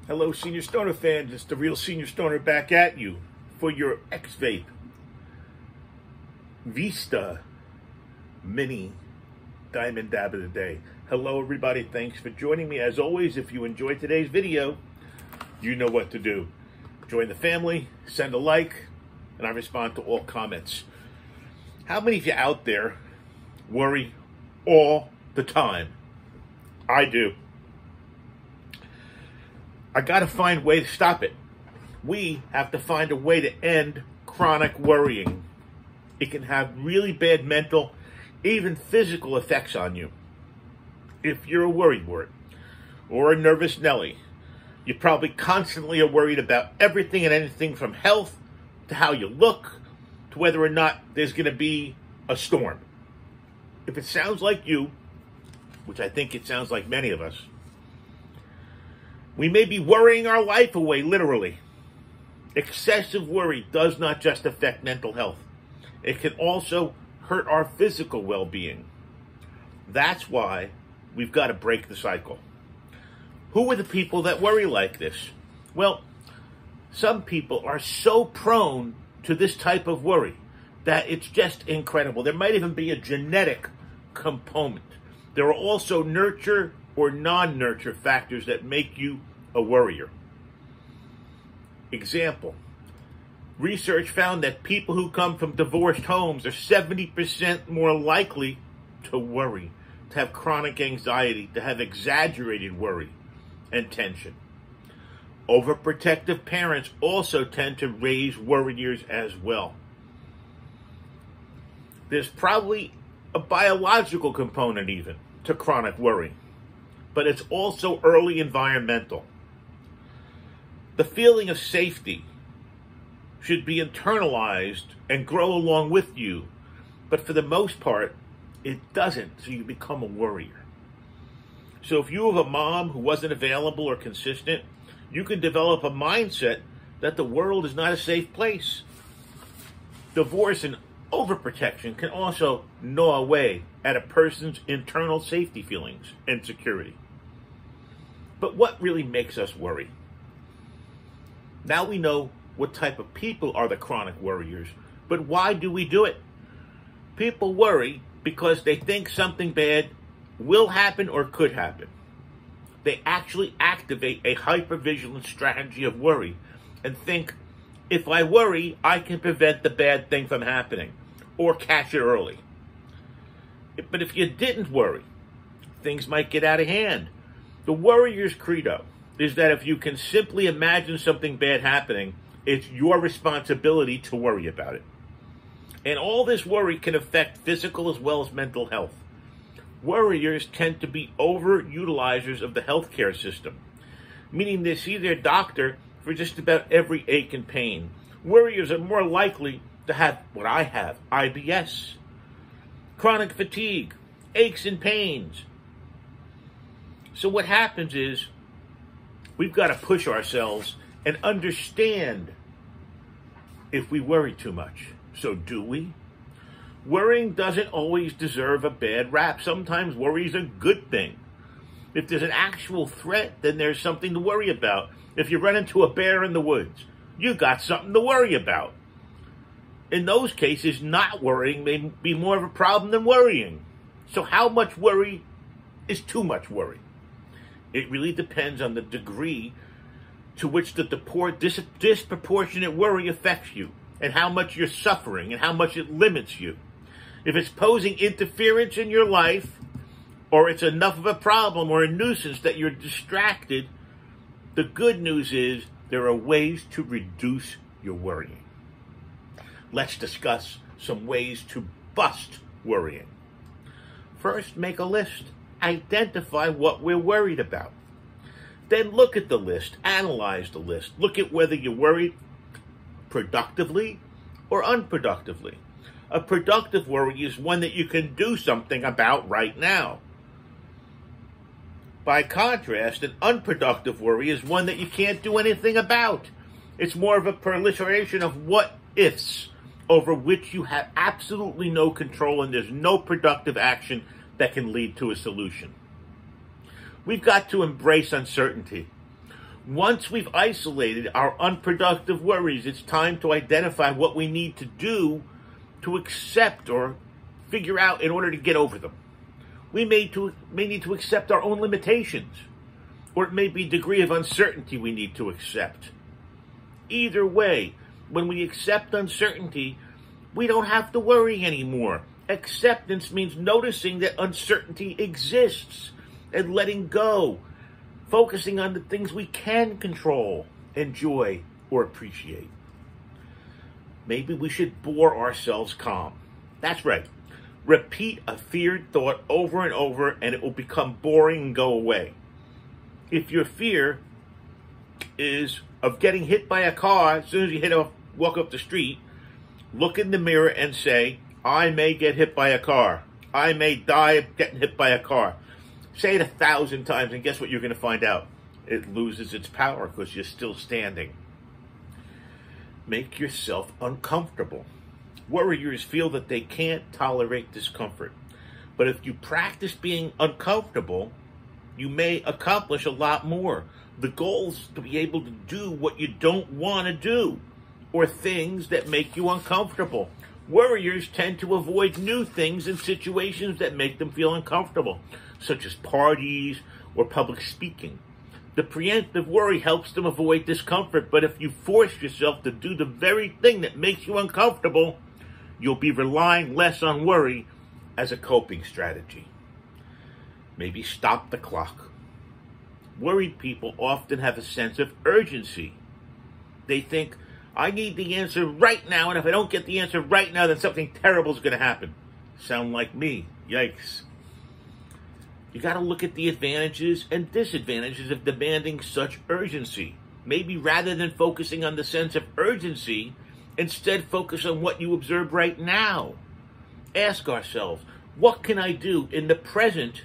Hello, Senior Stoner fans. It's the real Senior Stoner back at you for your Xvape Vista Mini Diamond Dab of the Day. Hello, everybody. Thanks for joining me. As always, if you enjoyed today's video, you know what to do. Join the family, send a like, and I respond to all comments. How many of you out there worry all the time? I do. I got to find a way to stop it. We have to find a way to end chronic worrying. It can have really bad mental, even physical effects on you. If you're a worrywart or a nervous Nelly, you probably constantly are worried about everything and anything from health to how you look to whether or not there's going to be a storm. If it sounds like you, which I think it sounds like many of us, we may be worrying our life away, literally. Excessive worry does not just affect mental health. It can also hurt our physical well-being. That's why we've got to break the cycle. Who are the people that worry like this? Well, some people are so prone to this type of worry that it's just incredible. There might even be a genetic component. There are also nurture or non-nurture factors that make you a worrier. Example, research found that people who come from divorced homes are 70% more likely to worry, to have chronic anxiety, to have exaggerated worry and tension. Overprotective parents also tend to raise worriers as well. There's probably a biological component even to chronic worry, but it's also early environmental. The feeling of safety should be internalized and grow along with you, but for the most part, it doesn't, so you become a worrier. So if you have a mom who wasn't available or consistent, you can develop a mindset that the world is not a safe place. Divorce and overprotection can also gnaw away at a person's internal safety feelings and security. But what really makes us worry? Now we know what type of people are the chronic worriers, but why do we do it? People worry because they think something bad will happen or could happen. They actually activate a hypervigilant strategy of worry and think, if I worry, I can prevent the bad thing from happening or catch it early. But if you didn't worry, things might get out of hand. The worrier's credo is that if you can simply imagine something bad happening, it's your responsibility to worry about it. And all this worry can affect physical as well as mental health. Worriers tend to be overutilizers of the healthcare system, meaning they see their doctor for just about every ache and pain. Worriers are more likely to have what I have, IBS, chronic fatigue, aches and pains. So what happens is we've got to push ourselves and understand if we worry too much. So do we? Worrying doesn't always deserve a bad rap. Sometimes worry is a good thing. If there's an actual threat, then there's something to worry about. If you run into a bear in the woods, you got something to worry about. In those cases, not worrying may be more of a problem than worrying. So how much worry is too much worry? It really depends on the degree to which the disproportionate worry affects you and how much you're suffering and how much it limits you. If it's posing interference in your life, or it's enough of a problem or a nuisance that you're distracted, the good news is there are ways to reduce your worrying. Let's discuss some ways to bust worrying. First, make a list. Identify what we're worried about. Then look at the list, analyze the list. Look at whether you're worried productively or unproductively. A productive worry is one that you can do something about right now. By contrast, an unproductive worry is one that you can't do anything about. It's more of a proliferation of what-ifs over which you have absolutely no control, and there's no productive action that can lead to a solution. We've got to embrace uncertainty. Once we've isolated our unproductive worries, it's time to identify what we need to do to accept or figure out in order to get over them. We may need to accept our own limitations, or it may be a degree of uncertainty we need to accept. Either way, when we accept uncertainty, we don't have to worry anymore. Acceptance means noticing that uncertainty exists and letting go, focusing on the things we can control, enjoy, or appreciate. Maybe we should bore ourselves calm. That's right. Repeat a feared thought over and over, and it will become boring and go away. If your fear is of getting hit by a car as soon as you walk up the street, look in the mirror and say, I may get hit by a car. I may die of getting hit by a car. Say it 1,000 times, and guess what you're going to find out? It loses its power because you're still standing. Make yourself uncomfortable. Worriers feel that they can't tolerate discomfort. But if you practice being uncomfortable, you may accomplish a lot more. The goal is to be able to do what you don't want to do, or things that make you uncomfortable. Worriers tend to avoid new things and situations that make them feel uncomfortable, such as parties or public speaking. The preemptive worry helps them avoid discomfort, but if you force yourself to do the very thing that makes you uncomfortable, you'll be relying less on worry as a coping strategy. Maybe stop the clock. Worried people often have a sense of urgency. They think, I need the answer right now, and if I don't get the answer right now, then something terrible is going to happen. Sound like me. Yikes. You got to look at the advantages and disadvantages of demanding such urgency. Maybe rather than focusing on the sense of urgency, instead focus on what you observe right now. Ask ourselves, what can I do in the present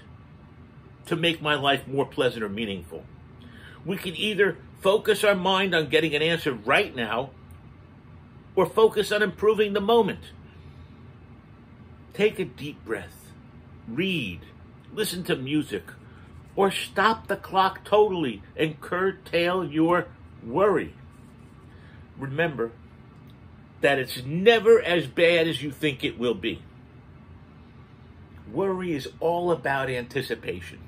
to make my life more pleasant or meaningful? We can either focus our mind on getting an answer right now, or focus on improving the moment. Take a deep breath, read, listen to music, or stop the clock totally and curtail your worry. Remember that it's never as bad as you think it will be. Worry is all about anticipation.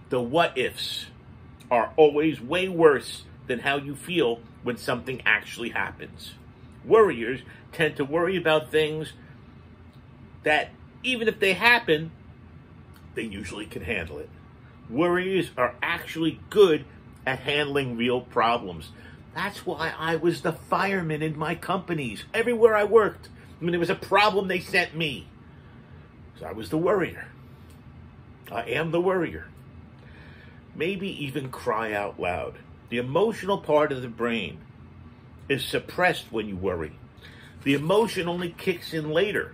The what-ifs are always way worse than how you feel when something actually happens. Worriers tend to worry about things that, even if they happen, they usually can handle it. Worriers are actually good at handling real problems. That's why I was the fireman in my companies. Everywhere I worked, when there was a problem, they sent me. So I was the worrier. I am the worrier. Maybe even cry out loud. The emotional part of the brain is suppressed when you worry. The emotion only kicks in later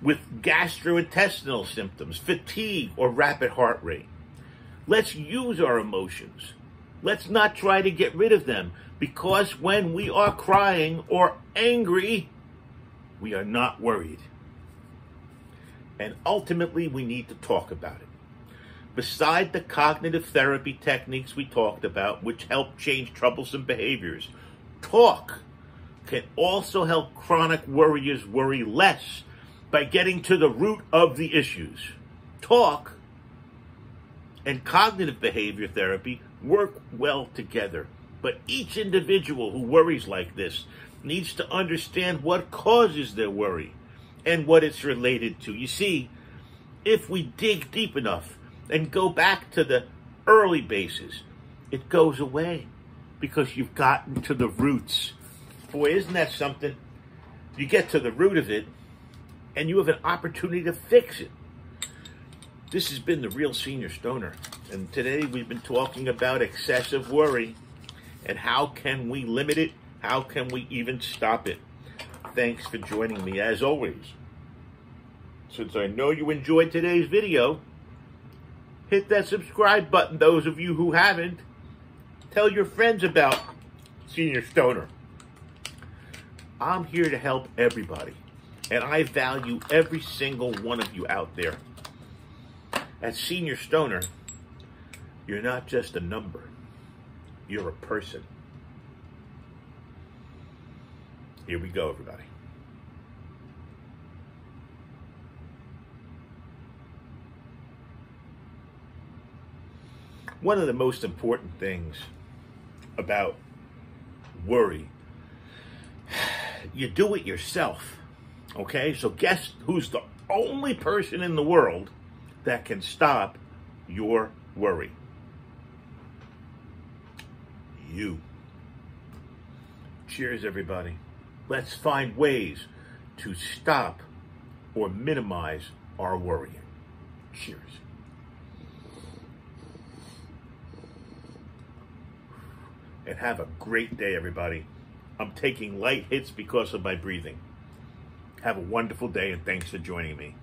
with gastrointestinal symptoms, fatigue, or rapid heart rate. Let's use our emotions. Let's not try to get rid of them, because when we are crying or angry, we are not worried. And ultimately, we need to talk about it. Beside the cognitive therapy techniques we talked about, which help change troublesome behaviors, talk can also help chronic worriers worry less by getting to the root of the issues. Talk and cognitive behavior therapy work well together, but each individual who worries like this needs to understand what causes their worry and what it's related to. You see, if we dig deep enough and go back to the early bases, it goes away because you've gotten to the roots. Boy, isn't that something? You get to the root of it, and you have an opportunity to fix it. This has been The Real Senior Stoner, and today we've been talking about excessive worry and how can we limit it, how can we even stop it. Thanks for joining me as always. Since I know you enjoyed today's video, hit that subscribe button, those of you who haven't. Tell your friends about Senior Stoner. I'm here to help everybody, and I value every single one of you out there. At Senior Stoner, you're not just a number. You're a person. Here we go, everybody. One of the most important things about worry, you do it yourself. Okay? So guess who's the only person in the world that can stop your worry? You. Cheers, everybody. Let's find ways to stop or minimize our worrying. Cheers. And have a great day, everybody. I'm taking light hits because of my breathing. Have a wonderful day, and thanks for joining me.